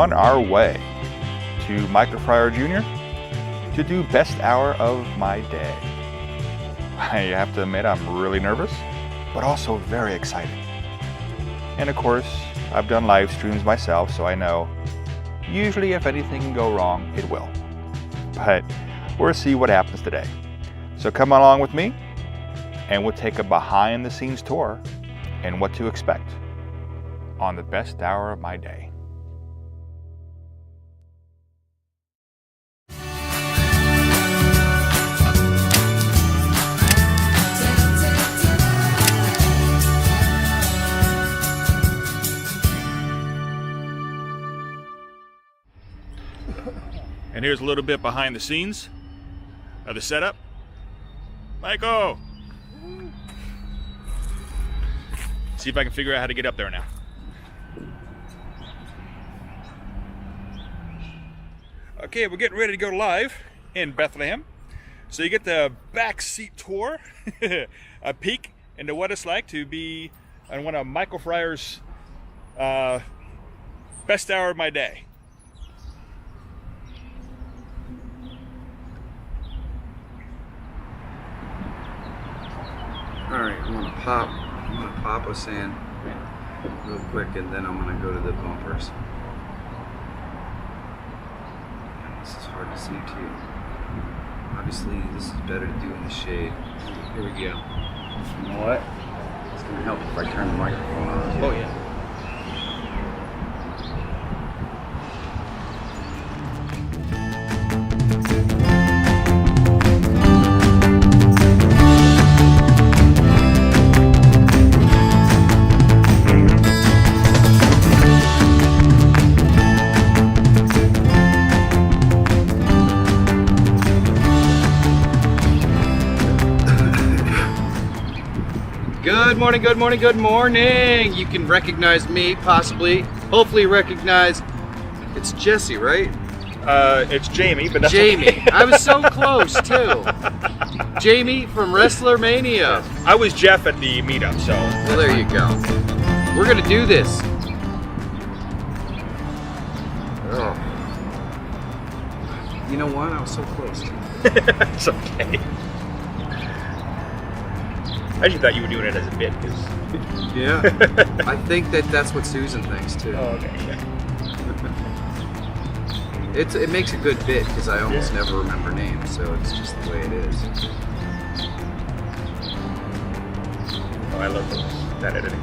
on our way to Michael Feyrer Jr. to do best hour of my day. I have to admit I'm really nervous, but also very excited. And of course, I've done live streams myself, so I know usually if anything can go wrong, it will. But we'll see what happens today. So come along with me and we'll take a behind the scenes tour and what to expect on the best hour of my day. And here's a little bit behind the scenes of the setup. Michael! See if I can figure out how to get up there now. Okay, we're getting ready to go live in Bethlehem. So you get the back seat tour, a peek into what it's like to be on one of Michael Feyrer's best hour of my day. Alright, I'm gonna pop us in real quick and then I'm gonna go to the bumpers. This is hard to see too. Obviously this is better to do in the shade. Here we go. You know what? It's gonna help if I turn the microphone on. Oh yeah. Good morning, good morning, good morning. You can recognize me, possibly, hopefully recognize, it's Jesse, right? It's Jamie, but that's Jamie. okay. I was so close too. Jamie from ResslerMania. I was Jeff at the meetup, so. Well, there you go. We're gonna do this. Oh. You know what? I was so close. It's okay. I actually thought you were doing it as a bit, because. Yeah. I think that's what Susan thinks too. Oh, okay, yeah. It makes a good bit because I almost never remember names, so it's just the way it is. Oh, I love that editing.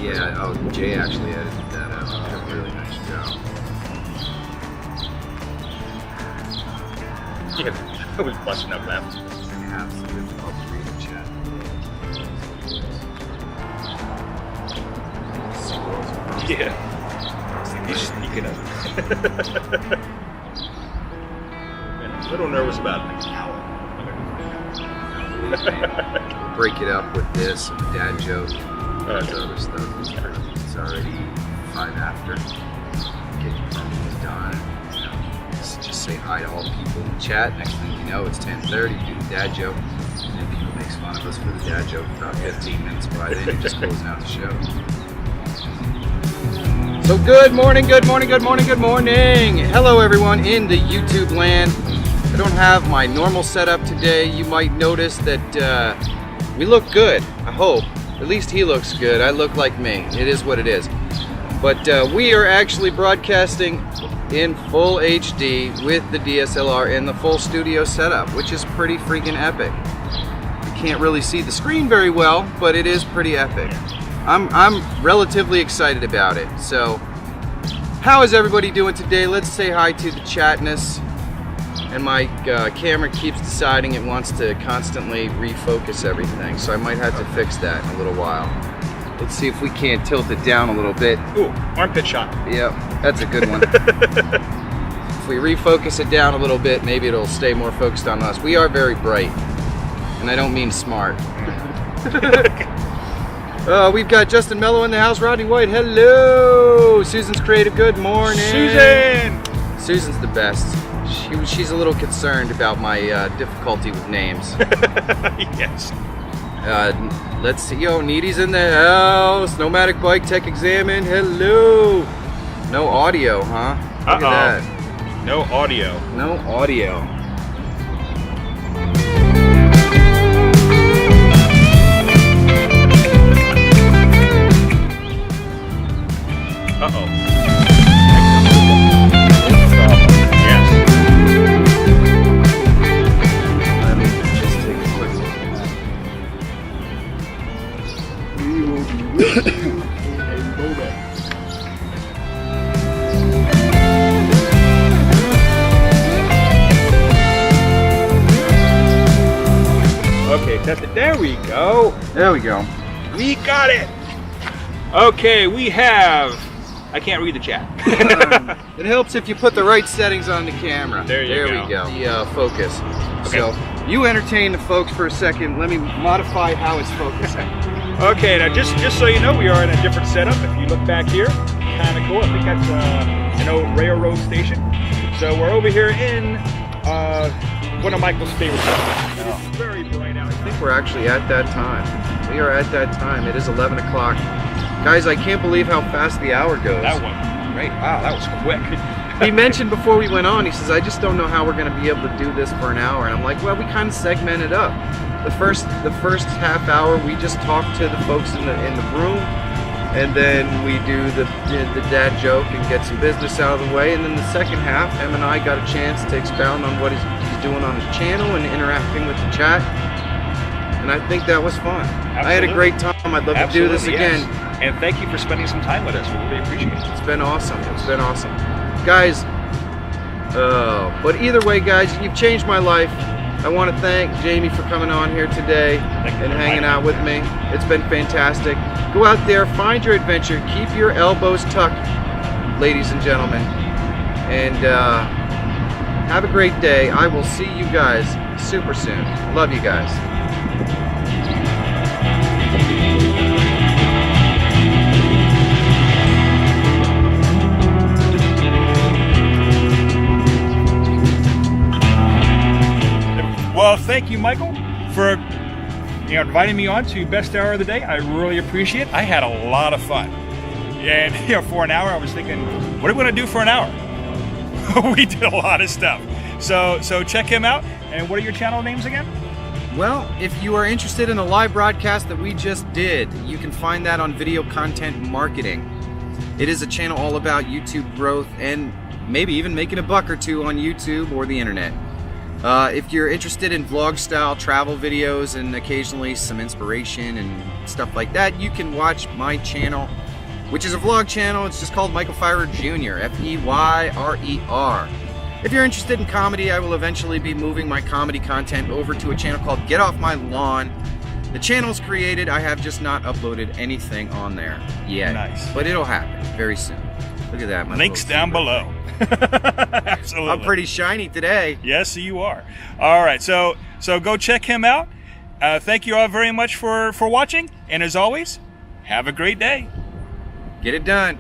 Yeah, oh, Jay actually edited that out. He did a really nice job. Yeah, I was busting up laughing. I have some difficulty reading chat. Yeah. He's sneaking up. Man, I'm a little nervous about the hour. We'll break it up with this and the dad joke. Okay. Other stuff. It's already 5 after. Getting everything done. You know, just say hi to all the people in the chat. Next thing you know, it's 10:30. Do the dad joke. And then people makes fun of us for the dad joke. About 15 minutes by then, you're just closing out the show. So good morning, good morning, good morning, good morning. Hello everyone in the YouTube land. I don't have my normal setup today. You might notice that we look good, I hope. At least he looks good. I look like me. It is what it is. But we are actually broadcasting in full HD with the DSLR and the full studio setup, which is pretty freaking epic. You can't really see the screen very well, but it is pretty epic. I'm relatively excited about it. So, how is everybody doing today? Let's say hi to the chatness. And my camera keeps deciding it wants to constantly refocus everything, so I might have to fix that in a little while. Let's see if we can't tilt it down a little bit. Ooh, armpit shot. Yep, that's a good one. If we refocus it down a little bit, maybe it'll stay more focused on us. We are very bright, and I don't mean smart. We've got Justin Mello in the house, Rodney White, hello! Susan's Creative, good morning. Susan! Susan's the best. She's a little concerned about my difficulty with names. Yes. Let's see. Yo, Needy's in the house. Nomadic Bike Tech Examine. Hello. No audio, huh? Look at that. No audio. No audio. Uh-oh. Yes. Let me just take a quick look. Okay, test it. There we go. There we go. We got it. Okay, we have. I can't read the chat. It helps if you put the right settings on the camera. There we go. The focus. Okay. So you entertain the folks for a second. Let me modify how it's focusing. Okay, now just so you know, we are in a different setup. If you look back here, kind of cool. I think that's an old railroad station. So we're over here in one of Michael's favorite places. It's very bright out. I think we're actually at that time. We are at that time. It is 11 o'clock. Guys, I can't believe how fast the hour goes. That one. Great. Wow, that was quick. He mentioned before we went on, he says, I just don't know how we're going to be able to do this for an hour. And I'm like, well, we kind of segment it up. The first half hour, we just talk to the folks in the room, and then we do the dad joke and get some business out of the way. And then the second half, Em and I got a chance to expound on what he's doing on his channel and interacting with the chat. And I think that was fun. Absolutely. I had a great time. I'd love to do this again. Yes. And thank you for spending some time with us. We really appreciate it. It's been awesome. It's been awesome. Guys, but either way, guys, you've changed my life. I want to thank Jamie for coming on here today and hanging out with me. It's been fantastic. Go out there, find your adventure. Keep your elbows tucked, ladies and gentlemen. And have a great day. I will see you guys super soon. Love you guys. Well, thank you, Michael, for inviting me on to Best Hour of the Day. I really appreciate it. I had a lot of fun. And for an hour, I was thinking, what are we going to do for an hour? We did a lot of stuff. So check him out. And what are your channel names again? Well, if you are interested in the live broadcast that we just did, you can find that on Video Content Marketing. It is a channel all about YouTube growth and maybe even making a buck or two on YouTube or the internet. If you're interested in vlog style travel videos and occasionally some inspiration and stuff like that, you can watch my channel, which is a vlog channel. It's just called Michael Feyrer Jr. F-E-Y-R-E-R. If you're interested in comedy, I will eventually be moving my comedy content over to a channel called Get Off My Lawn. The channel's created. I have just not uploaded anything on there yet. Nice. But it'll happen very soon. Look at that. Links down below. Absolutely. I'm pretty shiny today. Yes, you are. All right, so go check him out. Thank you all very much for watching, and as always, have a great day. Get it done.